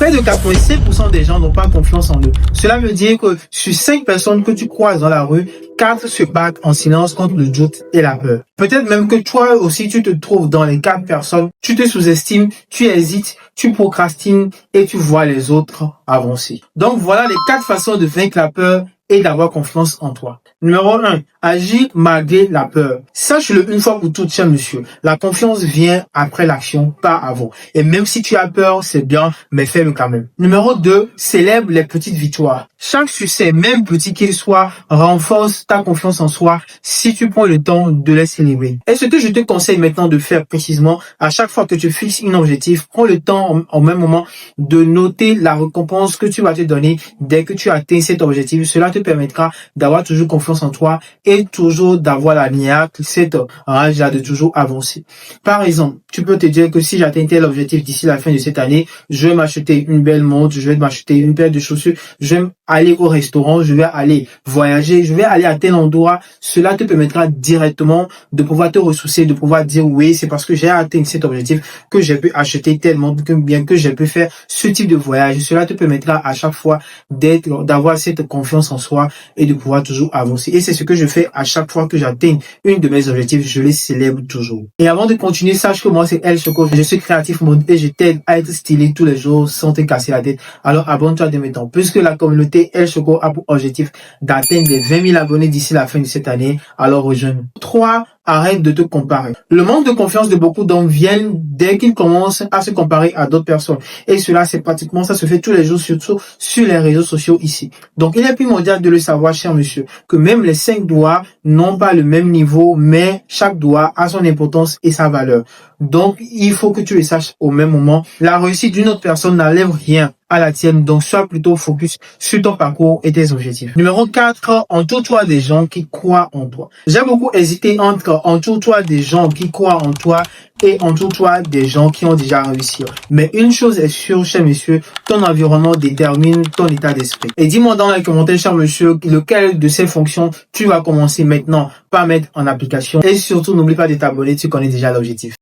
Près de 85% des gens n'ont pas confiance en eux. Cela veut dire que sur 5 personnes que tu croises dans la rue, 4 se battent en silence contre le doute et la peur. Peut-être même que toi aussi tu te trouves dans les 4 personnes, tu te sous-estimes, tu hésites, tu procrastines et tu vois les autres avancer. Donc voilà les 4 façons de vaincre la peur et d'avoir confiance en toi. Numéro 1, agir malgré la peur. Sache-le une fois pour toutes, cher monsieur, la confiance vient après l'action, pas avant. Et même si tu as peur, c'est bien, mais fais-le quand même. Numéro 2, célèbre les petites victoires. Chaque succès, même petit qu'il soit, renforce ta confiance en soi si tu prends le temps de les célébrer. Et ce que je te conseille maintenant de faire précisément, à chaque fois que tu fixes un objectif, prends le temps au même moment de noter la récompense que tu vas te donner dès que tu atteins cet objectif. Cela te permettra d'avoir toujours confiance en toi et toujours d'avoir la niaque, cette rage-là de toujours avancer. Par exemple, tu peux te dire que si j'atteins tel objectif d'ici la fin de cette année, je vais m'acheter une belle montre, je vais m'acheter une paire de chaussures, je vais aller au restaurant, je vais aller voyager, je vais aller à tel endroit. Cela te permettra directement de pouvoir te ressourcer, de pouvoir dire oui, c'est parce que j'ai atteint cet objectif que j'ai pu acheter tel montre, que j'ai pu faire ce type de voyage. Cela te permettra à chaque fois d'avoir cette confiance en soi et de pouvoir toujours avancer. Et c'est ce que je fais à chaque fois que j'atteins une de mes objectifs, je les célèbre toujours. Et avant de continuer, sache que moi c'est El Choco, je suis créatif mode et je t'aide à être stylé tous les jours sans te casser la tête. Alors abonne-toi dès maintenant, puisque la communauté El Choco a pour objectif d'atteindre les 20 000 abonnés d'ici la fin de cette année. Alors rejoins-nous. 3. Arrête de te comparer. Le manque de confiance de beaucoup d'hommes vient dès qu'ils commencent à se comparer à d'autres personnes. Et cela, c'est pratiquement, ça se fait tous les jours, surtout sur les réseaux sociaux ici. Donc, il est primordial de le savoir, cher monsieur, que même les 5 doigts n'ont pas le même niveau, mais chaque doigt a son importance et sa valeur. Donc, il faut que tu le saches au même moment. La réussite d'une autre personne n'enlève rien à la tienne, donc sois plutôt focus sur ton parcours et tes objectifs. Numéro 4, entoure-toi des gens qui croient en toi. J'ai beaucoup hésité entre entoure-toi des gens qui croient en toi et entoure-toi des gens qui ont déjà réussi. Mais une chose est sûre, cher monsieur, ton environnement détermine ton état d'esprit. Et dis-moi dans les commentaires, cher monsieur, lequel de ces fonctions tu vas commencer maintenant par mettre en application. Et surtout, n'oublie pas de t'abonner, tu connais déjà l'objectif.